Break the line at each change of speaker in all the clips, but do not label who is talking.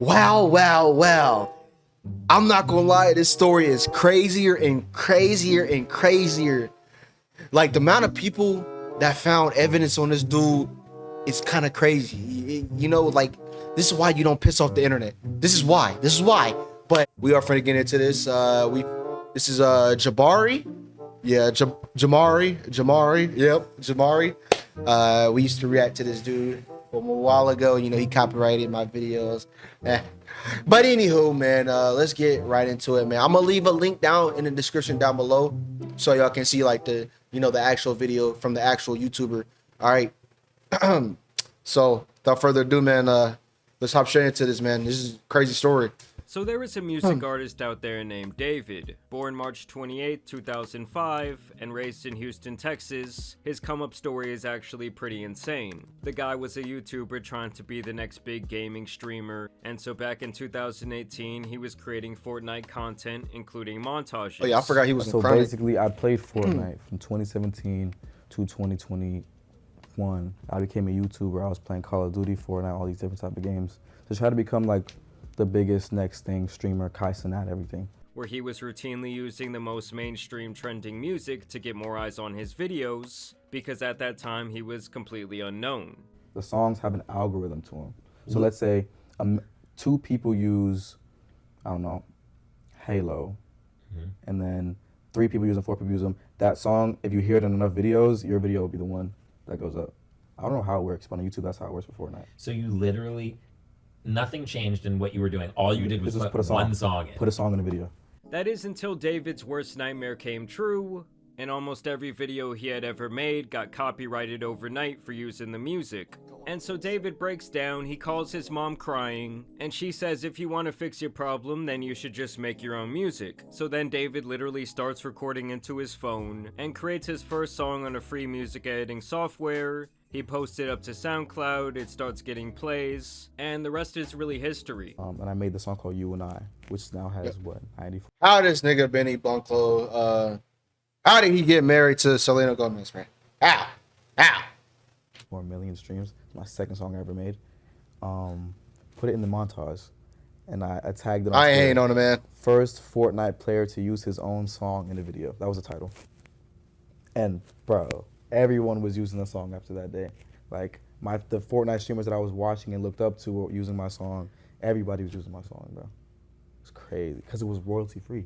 Wow. I'm not gonna lie, this story is crazier and crazier and crazier. Like, the amount of people that found evidence on this dude is kind of crazy. You know, like, this is why you don't piss off the internet. This is why. But we are finna get into this. This is Jabari. Yeah, Jamari. Yep, Jamari. We used to react to this dude from a while ago. You know, he copyrighted my videos. But anywho, man, let's get right into it, man. I'm gonna leave a link down in the description down below so y'all can see like the actual video from the actual YouTuber. All right. So without further ado, man, let's hop straight into this, man. This is a crazy story.
So there is a music artist out there named David, born March 28, 2005, and raised in Houston, Texas. His come-up story is actually pretty insane. The guy was a YouTuber trying to be the next big gaming streamer, and so back in 2018, he was creating Fortnite content, including montages.
Oh yeah, I forgot he was
So
in Chronic.
basically, I played Fortnite from 2017 to 2021. I became a YouTuber. I was playing Call of Duty, Fortnite, all these different type of games. To try to become like the biggest next thing, streamer, Kai Cenat, everything.
Where he was routinely using the most mainstream trending music to get more eyes on his videos, because at that time he was completely unknown.
The songs have an algorithm to them. So let's say 2 people use, I don't know, Halo, and then 3 people use them, 4 people use them. That song, if you hear it in enough videos, your video will be the one that goes up. I don't know how it works, but on YouTube, that's how it works for Fortnite.
So you literally, nothing changed in what you were doing. All you did was
Just
put one song in.
Put a song in a video.
That is until David's worst nightmare came true, and almost every video he had ever made got copyrighted overnight for using the music. And so David breaks down, he calls his mom crying, and she says if you want to fix your problem, then you should just make your own music. So then David literally starts recording into his phone, and creates his first song on a free music editing software. He posts it up to SoundCloud, it starts getting plays, and the rest is really history.
And I made the song called You and I, which now has, what, 94?
How this nigga Benny Blanco, how did he get married to Selena Gomez, man? How?
4 million streams. My second song I ever made. Put it in the montage, and I tagged it on
I
Twitter.
ain't on it, man.
First Fortnite player to use his own song in the video. That was the title. And bro, everyone was using the song after that day. Like the Fortnite streamers that I was watching and looked up to were using my song. Everybody was using my song, bro. It's crazy because it was royalty free.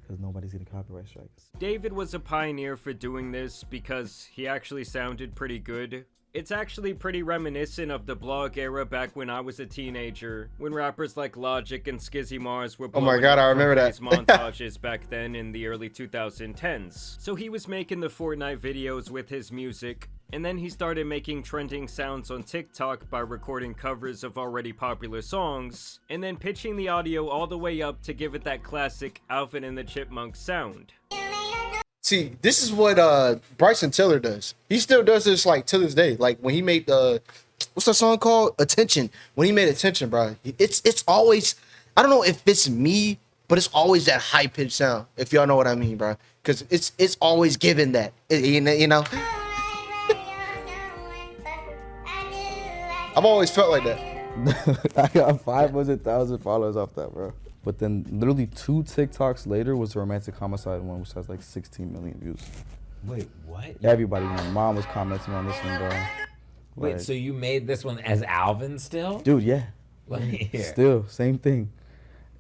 Because nobody's getting copyright strikes.
David was a pioneer for doing this because he actually sounded pretty good. It's actually pretty reminiscent of the blog era back when I was a teenager, when rappers like Logic and Skizzy Mars were
Oh my God, I remember that.
montages back then in the early 2010s. So he was making the Fortnite videos with his music, and then he started making trending sounds on TikTok by recording covers of already popular songs, and then pitching the audio all the way up to give it that classic Alvin and the Chipmunks sound.
See, this is what Bryson Tiller does. He still does this like to this day. Like when he made what's that song called? Attention. When he made Attention, bro, it's always, I don't know if it's me, but it's always that high pitched sound. If y'all know what I mean, bro, because it's always given that. You know. I've always felt like that.
I got 500,000 followers off that, bro. But then literally 2 TikToks later was the romantic homicide one, which has like 16 million views.
Wait, what?
Everybody, my mom was commenting on this one, bro.
Wait,
Like,
so you made this one as Alvin still?
dude, yeah.
Let me hear.
Still, same thing.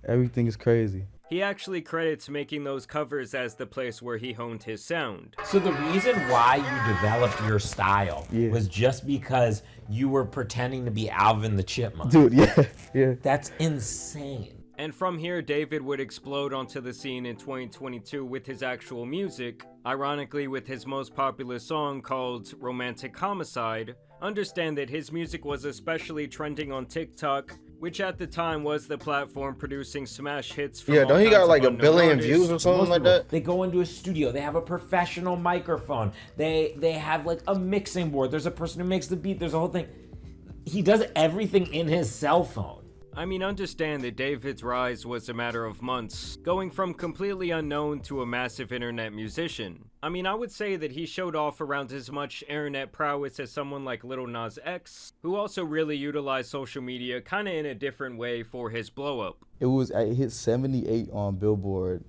Everything is crazy.
He actually credits making those covers as the place where he honed his sound.
So the reason why you developed your style was just because you were pretending to be Alvin the Chipmunk.
Dude, yeah.
That's insane.
And from here, David would explode onto the scene in 2022 with his actual music, ironically with his most popular song called Romantic Homicide. Understand that his music was especially trending on TikTok, which at the time was the platform producing smash hits from
Yeah,
all
don't he
kinds
got
of
like a
unknown
billion
artists.
views or something
Most
like
people,
that?
they go into a studio, they have a professional microphone, they have like a mixing board, there's a person who makes the beat, there's a whole thing. He does everything in his cell phone.
I mean, understand that David's rise was a matter of months, going from completely unknown to a massive internet musician. I mean, I would say that he showed off around as much internet prowess as someone like Lil Nas X, who also really utilized social media kinda in a different way for his blow up.
It hit 78 on Billboard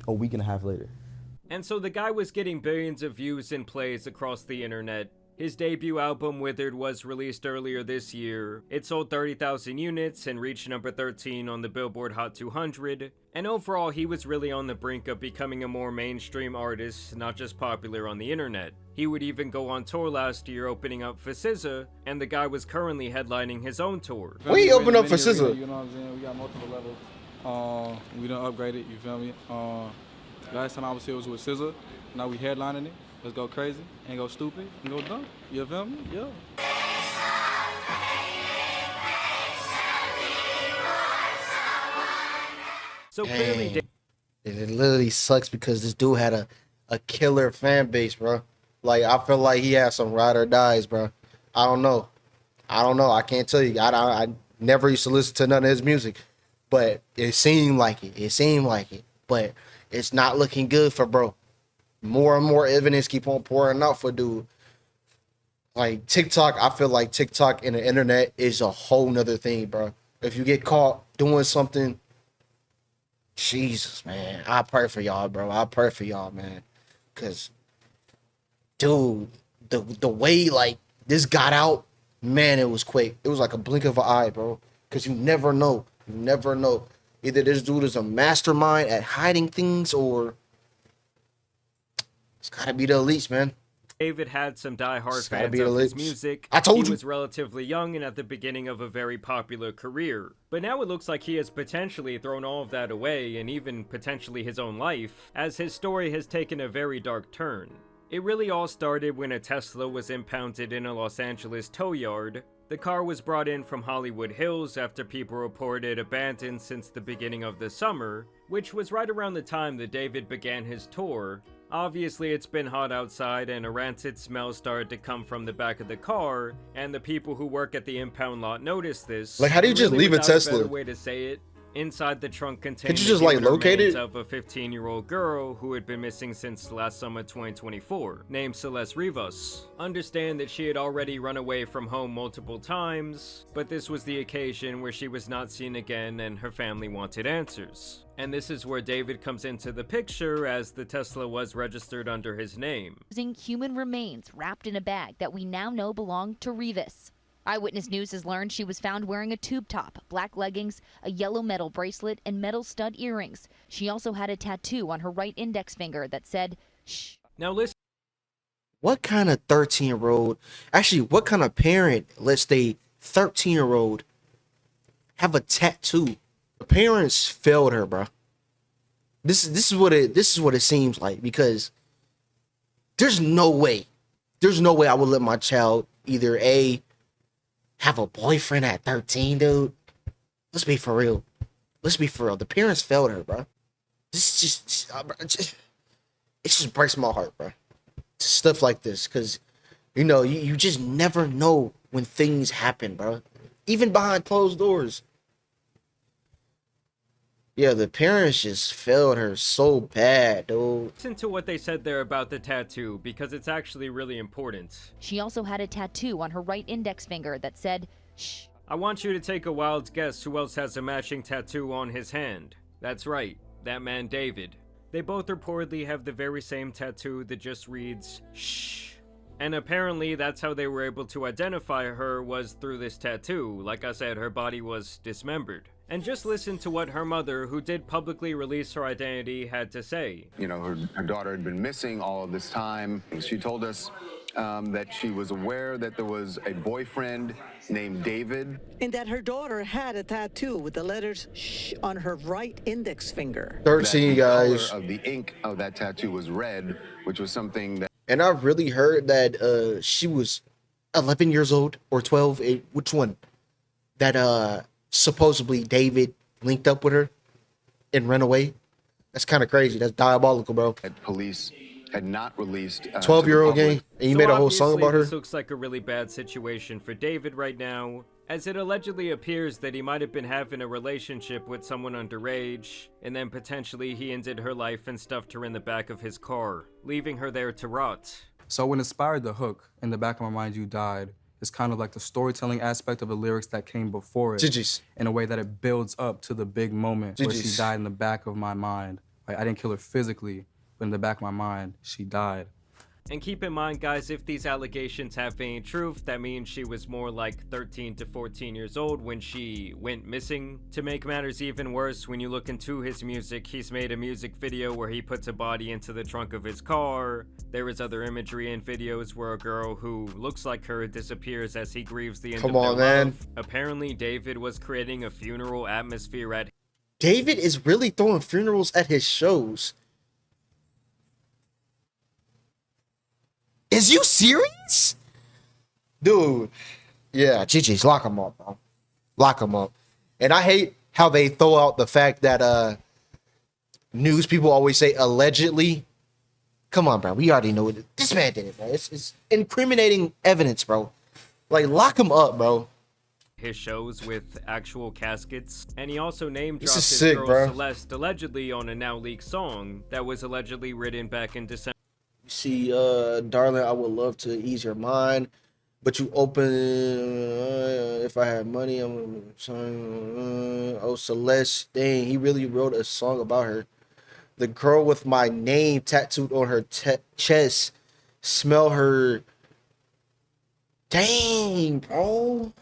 a week and a half later.
And so the guy was getting billions of views and plays across the internet. His debut album, Withered, was released earlier this year. It sold 30,000 units and reached number 13 on the Billboard Hot 200. And overall, he was really on the brink of becoming a more mainstream artist, not just popular on the internet. He would even go on tour last year opening up for SZA, and the guy was currently headlining his own tour.
We opened up for SZA.
You know what I'm saying? We got multiple levels. We done upgraded, you feel me? Last time I was here was with SZA. Now we headlining it. Let's go crazy and go stupid and go dumb. You feel me? Yeah.
So clearly,
Dang. It literally sucks because this dude had a killer fan base, bro. Like, I feel like he had some ride or dies, bro. I don't know. I can't tell you. I never used to listen to none of his music, but it seemed like it. But it's not looking good for bro. More and more evidence keep on pouring out for dude. Like TikTok, I feel like TikTok and the internet is a whole nother thing, bro. If you get caught doing something, Jesus, man, I pray for y'all, bro. I pray for y'all, man. Cause, dude, the way like this got out, man, it was quick. It was like a blink of an eye, bro. Cause you never know. Either this dude is a mastermind at hiding things, or it's gotta be the elites, man.
David had some die-hard
It's gotta
fans
be the
of his
elites.
music.
I told
He
you.
was relatively young and at the beginning of a very popular career. But now it looks like he has potentially thrown all of that away, and even potentially his own life, as his story has taken a very dark turn. It really all started when a Tesla was impounded in a Los Angeles tow yard. The car was brought in from Hollywood Hills after people reported abandoned since the beginning of the summer, which was right around the time that David began his tour. Obviously, it's been hot outside and a rancid smell started to come from the back of the car, and the people who work at the impound lot noticed this.
Like, how do you just leave a
without
Tesla?
better way to say it, inside the trunk contained
you
the
just, like,
human
locate
remains
it?
of a 15-year-old girl who had been missing since last summer 2024, named Celeste Rivas. Understand that she had already run away from home multiple times, but this was the occasion where she was not seen again and her family wanted answers. And this is where David comes into the picture, as the Tesla was registered under his name.
Using human remains wrapped in a bag that we now know belonged to Rivas. Eyewitness News has learned she was found wearing a tube top, black leggings, a yellow metal bracelet, and metal stud earrings. She also had a tattoo on her right index finger that said, "Shh."
Now listen.
What kind of 13-year-old, actually, what kind of parent lets their 13-year-old have a tattoo? The parents failed her, bro. This is what it seems like, because there's no way I would let my child either A, have a boyfriend at 13, dude. Let's be for real. The parents failed her, bro. This it just breaks my heart, bro. Stuff like this, because you just never know when things happen, bro. Even behind closed doors. Yeah, the parents just failed her so bad, dude.
Listen to what they said there about the tattoo, because it's actually really important.
She also had a tattoo on her right index finger that said, "Shh."
I want you to take a wild guess who else has a matching tattoo on his hand. That's right, that man David. They both reportedly have the very same tattoo that just reads, "Shh." And apparently that's how they were able to identify her, was through this tattoo. Like I said, her body was dismembered. And just listen to what her mother, who did publicly release her identity, had to say.
Her daughter had been missing all of this time. She told us that she was aware that there was a boyfriend named David.
And that her daughter had a tattoo with the letters "shh" on her right index finger.
13, guys.
The color of the ink of that tattoo was red, which was something that...
And I've really heard that she was 11 years old or 12. Which one? That supposedly David linked up with her and ran away. That's kind of crazy. That's diabolical, bro.
Police had not released
12-year-old game, and you made a whole song
obviously,
about her.
This looks like a really bad situation for David right now. as it allegedly appears that he might have been having a relationship with someone underage, and then potentially he ended her life and stuffed her in the back of his car, leaving her there to rot.
So what inspired the hook, "In the Back of My Mind You Died," is kind of like the storytelling aspect of the lyrics that came before it,
GG's.
in a way that it builds up to the big moment where she
GG's.
died in the back of my mind. Like, I didn't kill her physically, but in the back of my mind, she died.
And keep in mind, guys, if these allegations have any truth, that means she was more like 13 to 14 years old when she went missing. To make matters even worse, when you look into his music, he's made a music video where he puts a body into the trunk of his car. There is other imagery and videos where a girl who looks like her disappears as he grieves the end
Come
of
on,
their
man.
love. Apparently, David was creating a funeral atmosphere at
David is really throwing funerals at his shows. Is you serious? Dude. Yeah, GG's. Lock him up, bro. Lock him up. And I hate how they throw out the fact that news people always say allegedly. Come on, bro. We already know it. This man did it, bro. It's incriminating evidence, bro. Like, lock him up, bro.
his shows with actual caskets, and he also name
This
dropped
is
his
sick,
girl
bro.
Celeste allegedly on a now leaked song that was allegedly written back in December.
You see, darling, I would love to ease your mind, but you open. If I had money, I'm sorry. Oh, Celeste, dang, he really wrote a song about her. The girl with my name tattooed on her chest. Smell her. Dang, bro.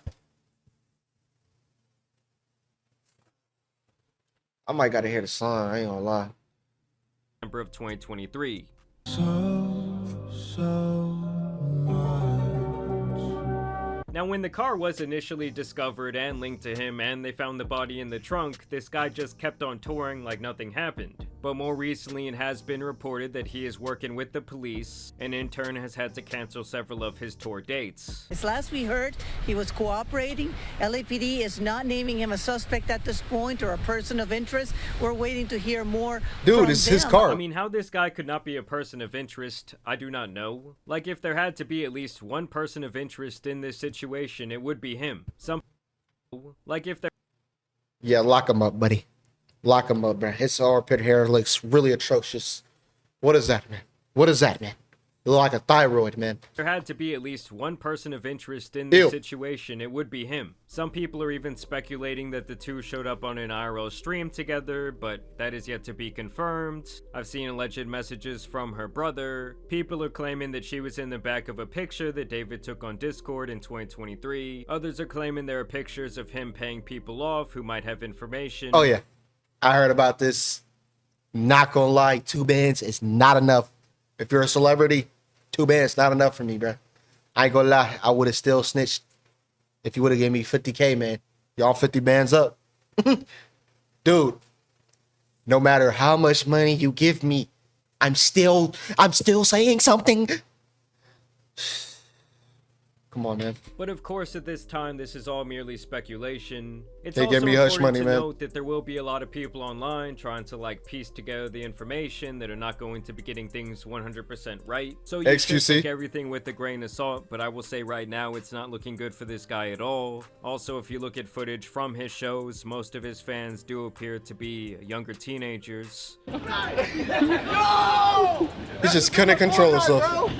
I might gotta hear the song. I ain't gonna lie.
December of 2023. Now, when the car was initially discovered and linked to him and they found the body in the trunk, this guy just kept on touring like nothing happened. But more recently, it has been reported that he is working with the police and in turn has had to cancel several of his tour dates.
As last we heard, he was cooperating. LAPD is not naming him a suspect at this point or a person of interest. We're waiting to hear more.
Dude,
from
it's his
them.
car.
I mean, how this guy could not be a person of interest, I do not know. Like, if there had to be at least one person of interest in this situation, it would be him. Like, if there...
Yeah, lock him up, buddy. Lock him up, bro. His armpit hair looks really atrocious. What is that, man? What is that, man? You look like a thyroid, man.
there had to be at least one person of interest in this
Ew.
situation, it would be him. Some people are even speculating that the two showed up on an IRL stream together, but that is yet to be confirmed. I've seen alleged messages from her brother. People are claiming that she was in the back of a picture that David took on Discord in 2023. Others are claiming there are pictures of him paying people off who might have information.
Oh, yeah. I heard about this. Not gonna lie, 2 bands is not enough. If you're a celebrity, 2 bands not enough for me, bro. I ain't gonna lie. I would have still snitched if you would have gave me 50K, man. Y'all 50 bands up. Dude, no matter how much money you give me, I'm still saying something. Come on, man.
But of course, at this time, this is all merely speculation. It's
They
also
give me hush
important
money,
to
man.
note that there will be a lot of people online trying to like piece together the information that are not going to be getting things 100% right. So you should
XQC.
take everything with a grain of salt, but I will say right now, it's not looking good for this guy at all. Also, if you look at footage from his shows, most of his fans do appear to be younger teenagers.
He just couldn't control himself.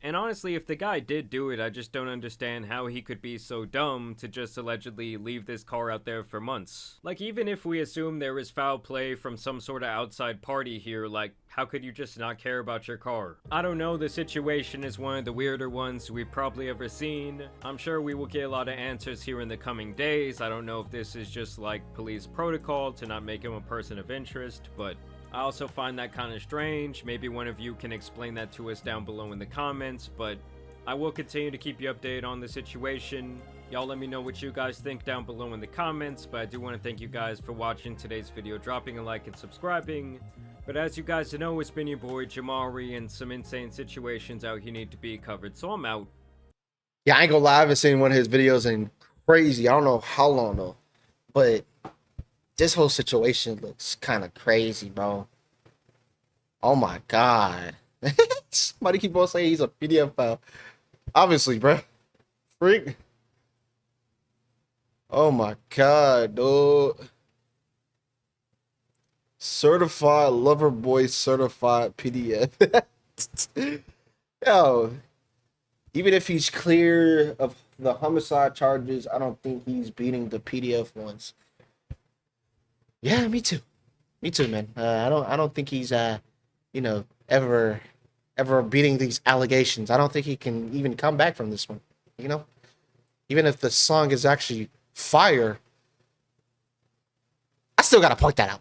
And honestly, if the guy did do it, I just don't understand how he could be so dumb to just allegedly leave this car out there for months. Like, even if we assume there was foul play from some sort of outside party here, like, how could you just not care about your car? I don't know, the situation is one of the weirder ones we've probably ever seen. I'm sure we will get a lot of answers here in the coming days. I don't know if this is just like police protocol to not make him a person of interest, but I also find that kind of strange. Maybe one of you can explain that to us down below in the comments, but I will continue to keep you updated on the situation. Y'all let me know what you guys think down below in the comments, but I do want to thank you guys for watching today's video, dropping a like and subscribing. But as you guys know, it's been your boy Jamari, and some insane situations out here need to be covered, so I'm out.
Yeah, I ain't gonna lie. I haven't seen one of his videos in crazy. I don't know how long though, but this whole situation looks kind of crazy, bro. Oh my god. Somebody keep on saying he's a PDF file. Obviously, bro. Freak. Oh my god, dude. Certified lover boy certified PDF. Yo, even if he's clear of the homicide charges, I don't think he's beating the PDF ones. Yeah, me too. Me too, man. I don't think he's ever beating these allegations. I don't think he can even come back from this one. You know, even if the song is actually fire, I still gotta point that out.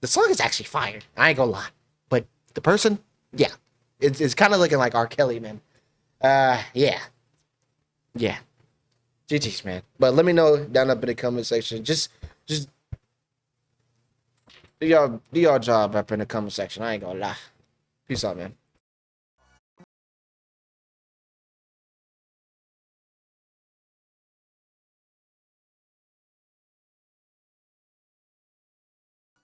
The song is actually fire. I ain't gonna lie, but the person, yeah, it's kind of looking like R. Kelly, man. Yeah. GG's, man. But let me know down up in the comment section. Just do y'all job up in the comment section. I ain't gonna lie. Peace out, man.